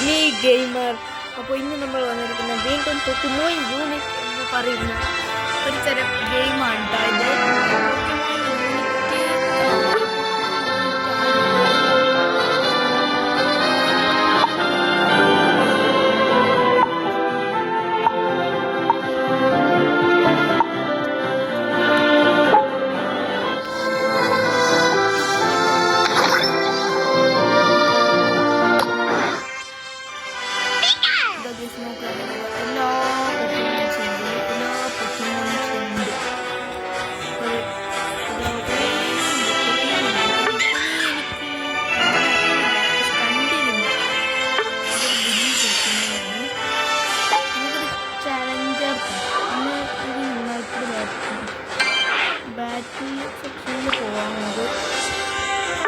Me gamer. അപ്പോൾ ഇന്ന് നമ്മൾ വന്നിരിക്കുന്ന വീണ്ടും പോക്കിമോൻ യൂണിറ്റ് എന്ന് പറയുന്ന ഒരു തരം ഗെയിമാണ് ഇത്.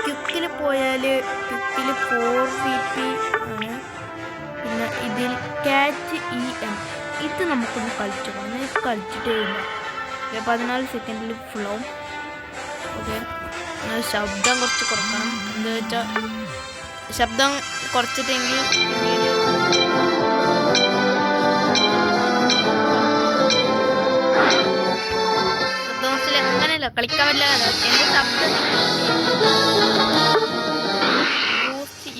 ക്യുക്കിൽ പോയാൽ ക്യുക്കിൽ 4VP ആണ്. പിന്നെ ഇതിൽ ക്യാച്ച് EM ഇത് നമുക്കൊന്ന് കളിച്ചു പോകാം. കളിച്ചിട്ടേ ഇല്ല. 14 സെക്കൻഡിൽ ഫ്ലോ. ഓക്കെ, ശബ്ദം കുറച്ച് കുറക്കണം. എന്താ വെച്ചാൽ ശബ്ദം കുറച്ചിട്ടെങ്കിൽ പിന്നീട് അങ്ങനെയല്ല കളിക്കാൻ പറ്റില്ല. എൻ്റെ ശബ്ദം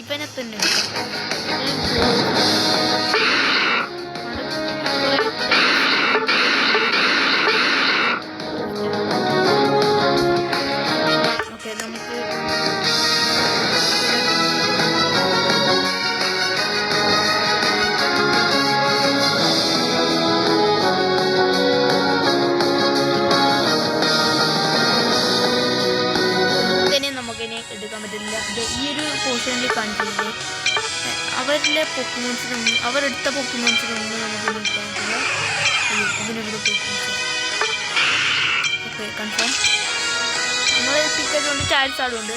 ഇവനെ തന്നെ ഓക്കെ. നമുക്ക് എടുക്കാൻ പറ്റില്ല. ഈ ഒരു പോർഷനിൽ കാണിക്കുന്നത് അവരുടെ പോക്കിമോൺസിനൊന്നും അവരെടുത്ത പോക്കിമോൺസിനൊന്നും നമുക്ക് എടുക്കാൻ പറ്റില്ല. അതിനെവിടെ പോക്കിമോൺസ് ഓക്കെ കൺഫേം. നമ്മൾ പിക്കറ്റുണ്ട്, ചാൻസ് ആളുണ്ട്.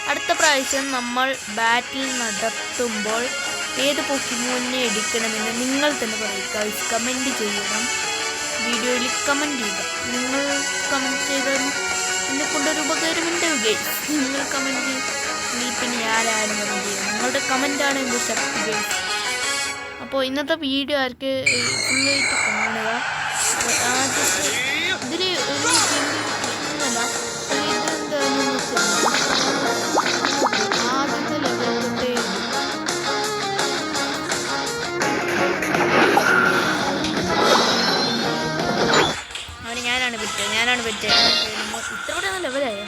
അടുത്ത പ്രാവശ്യം നമ്മൾ ബാറ്റിൽ നടത്തുമ്പോൾ ഏത് പോക്കിമോനെ എടുക്കണമെന്ന് നിങ്ങൾ തന്നെ പറയുക. കമൻറ്റ് ചെയ്യണം, വീഡിയോയിൽ കമൻറ്റ് ചെയ്യുക. നിങ്ങൾ കമൻറ്റ് ചെയ്താൽ എന്നെ കൊണ്ടൊരു ഉപകാരമുണ്ട്. നിങ്ങൾ കമൻറ്റ് ചെയ്യും, പിന്നെ ഞാനാണ് കമൻറ്റ് ചെയ്യുക. നിങ്ങളുടെ കമൻറ്റാണ് എൻ്റെ ശക്തി ഗൈസ്. അപ്പോൾ ഇന്നത്തെ വീഡിയോ ആർക്ക് ഫുള്ളായിട്ട് കാണുക. ആദ്യത്തെ ഇതിൽ ഒരു പ്രശ്നമല്ല, ഇതെന്താണെന്ന് വെച്ചാൽ ആദ്യത്തെ ലെവൽ തൊട്ടേ അവന് ഞാനാണ് പറ്റുക. ഇത്രയോടെ ലെവലായ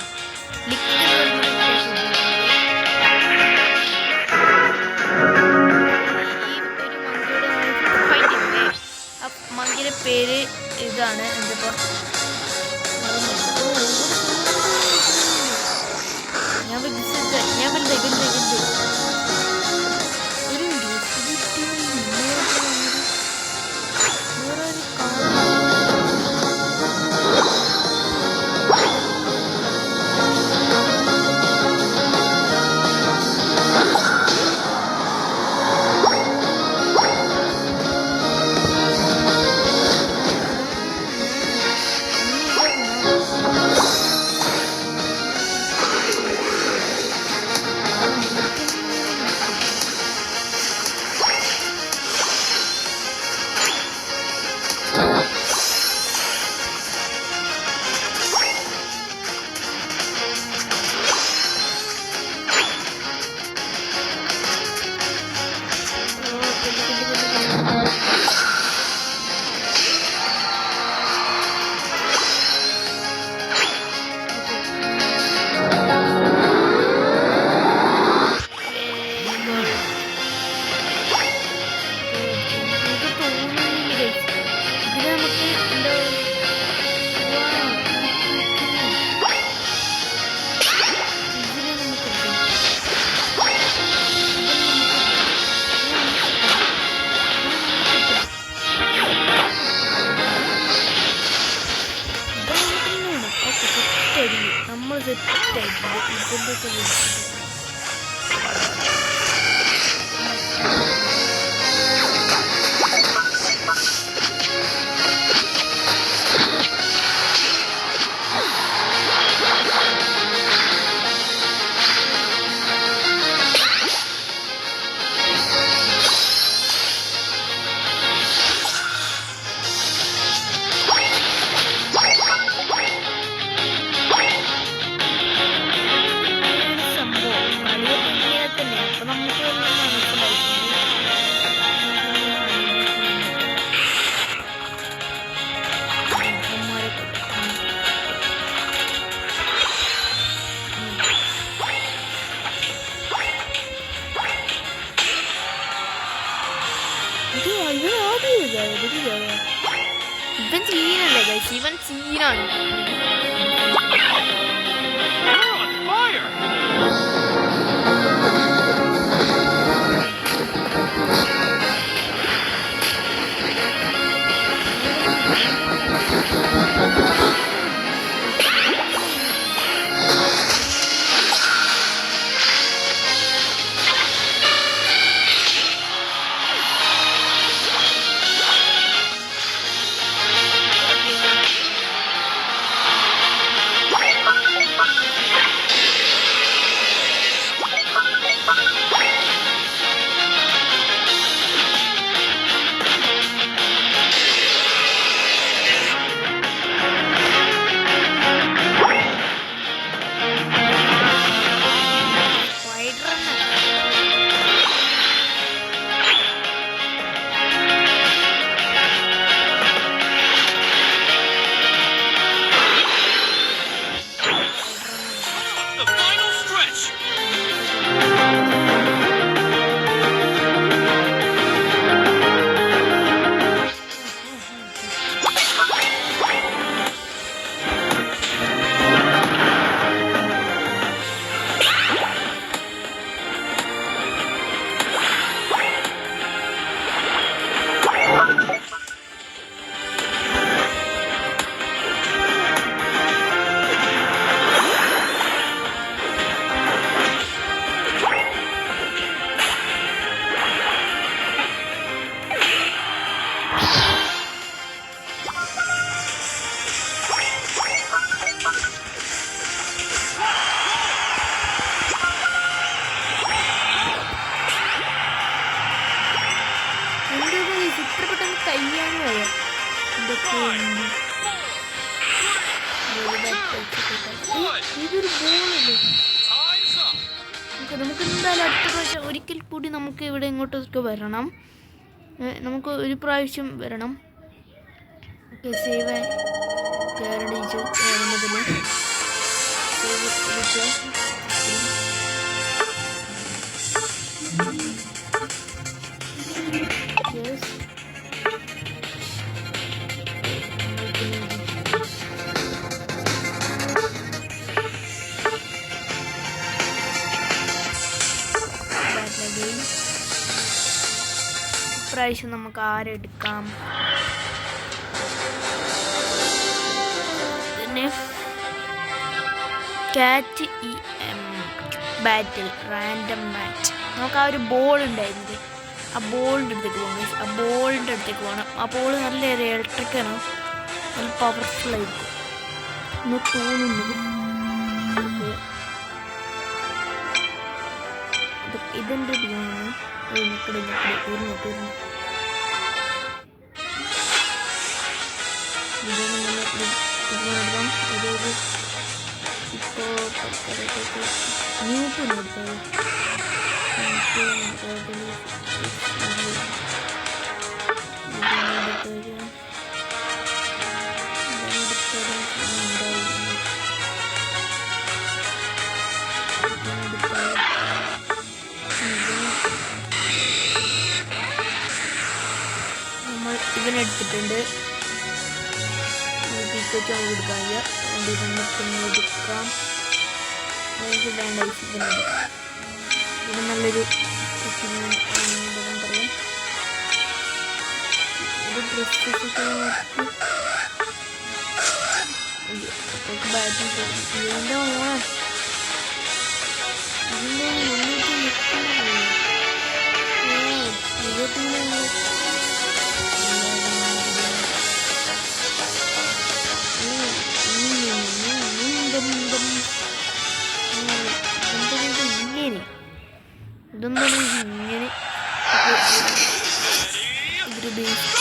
മങ്കിയുടെ പേര് ഇതാണ്. എന്താ ഞാൻ നമ്മൾ സെറ്റായിട്ടുണ്ട്. ഇതിൻ്റെയൊക്കെ വിളിച്ചിട്ട് ഇവൻ സീനല്ലേ ഗൈസ്, ഇവൻ സീനാണ്. ഇതൊരു ബോളല്ലേ. നമുക്ക് എന്തായാലും അടുത്ത പ്രാവശ്യം ഒരിക്കൽ കൂടി നമുക്ക് ഇവിടെ ഇങ്ങോട്ടൊക്കെ വരണം. നമുക്ക് ഒരു പ്രാവശ്യം വരണം. ഓക്കെ, സേവ് കേരളീച്ച് വരുന്നതിന് പ്രാവശ്യം നമുക്ക് ആരെടുക്കാം? പിന്നെ ക്യാച്ച് ബാറ്റിൽ റാൻഡം മാച്ച്. നമുക്ക് ആ ഒരു ബോൾ ഉണ്ടായിരുന്നത്, ആ ബോളിൻ്റെ അടുത്തേക്ക് പോകണം. ആ ബോളിൻ്റെ അടുത്തേക്ക് പോകണം. ആ ബോൾ നല്ല ഇലക്ട്രിക്കാണ്, നല്ല പവർഫുൾ ആയിരിക്കും എന്ന് തോന്നുന്നു. ഇതെൻ്റെ ടീമാണ്. ഇവനെടുത്തിട്ടുണ്ട്. പിക്കറ്റ് എടുക്കാൻ അതുകൊണ്ട് ഇതൊക്കെ എടുക്കാം. നമുക്ക് വേണ്ട ഇവനെടുക്കാം. ഇത് നല്ലൊരു പറയാം. ഇത് ഡ്രസ് ബാറ്റിംഗ് ഇതിൻ്റെ ഓണം ഇതിൻ്റെ മുന്നൂറ്റി ഇതൊന്നും ഇങ്ങനെ ഇതൊരു ബേസിക്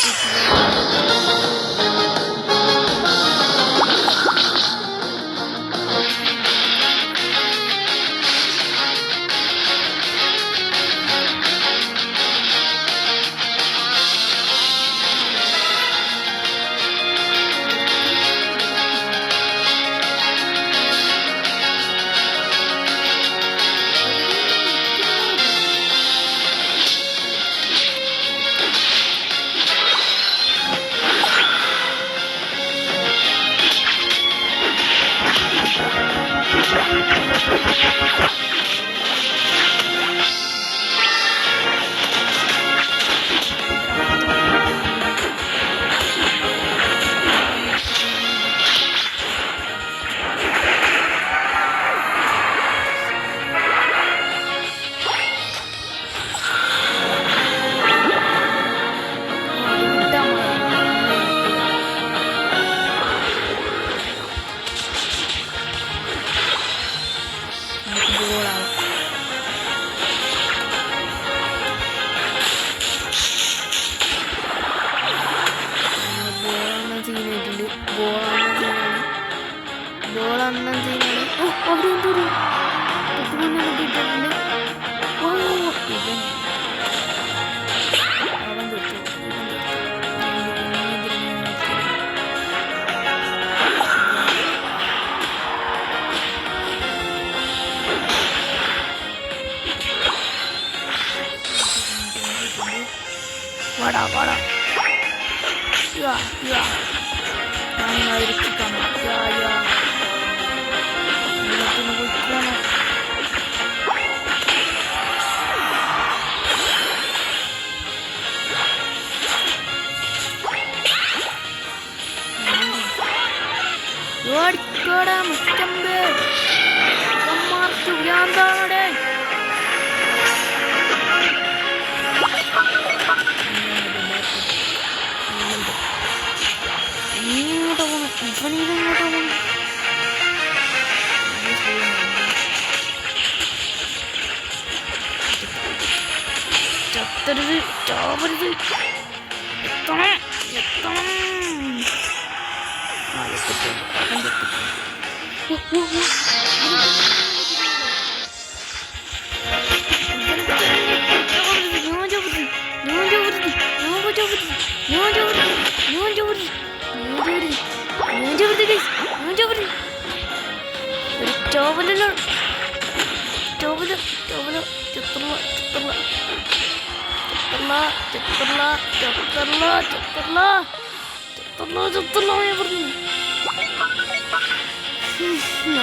വാടാ വാടാ ഞാനിരിക്കാം ഭ്രാന്താണേ ഇങ്ങോട്ട് പോകണം ഇവനിങ്ങോട്ട് പോകണം ചത്തരുത് ചാവരുത് എത്തണം എത്തണം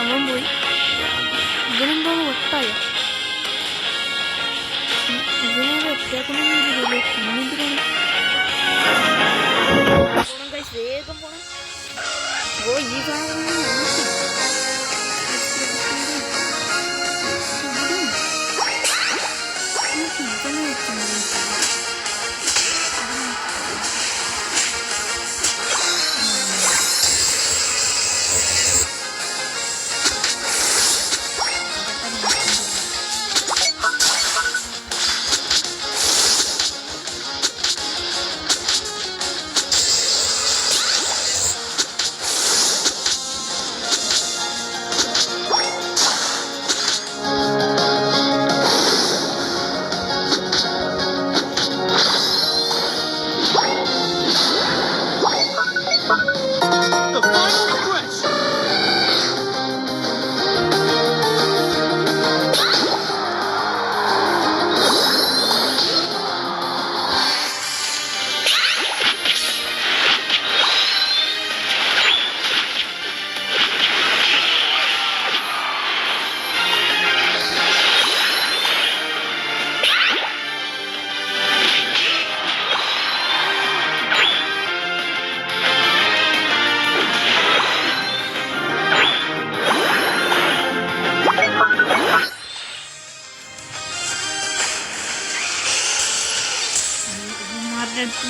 അവൻ പോയി ഇവനെന്താന്ന് വട്ടായ ഇവനോട് ഒറ്റയാക്കുന്നൊന്നുമില്ലല്ലോ പിന്നെന്തിനാണ് വേഗം പോണം ഓ ഈ സാധനം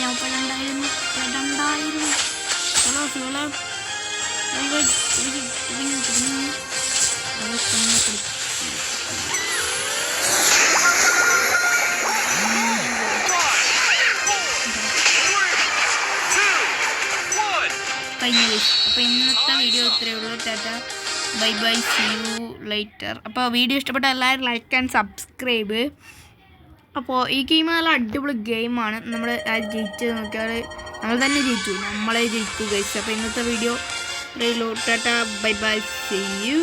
ഞാൻ പെടണ്ടായിരുന്നു കഴിഞ്ഞ അപ്പോൾ ഇന്നത്തെ വീഡിയോ ഇത്രയേ ഉള്ളൂ. Tata bye bye see you later. അപ്പോൾ വീഡിയോ ഇഷ്ടപ്പെട്ട എല്ലാവരും ലൈക്ക് ആൻഡ് സബ്സ്ക്രൈബ്. അപ്പോൾ ഈ ഗെയിം നല്ല അടിപൊളി ഗെയിമാണ്. നമ്മൾ ജയിച്ചത് നോക്കിയാൽ നമ്മൾ തന്നെ ജയിച്ചു, നമ്മളെ ജയിച്ചു ഗൈസ്. അപ്പോൾ ഇന്നത്തെ വീഡിയോ ഇത്രയേ ഉള്ളൂ. Tata bye bye see U.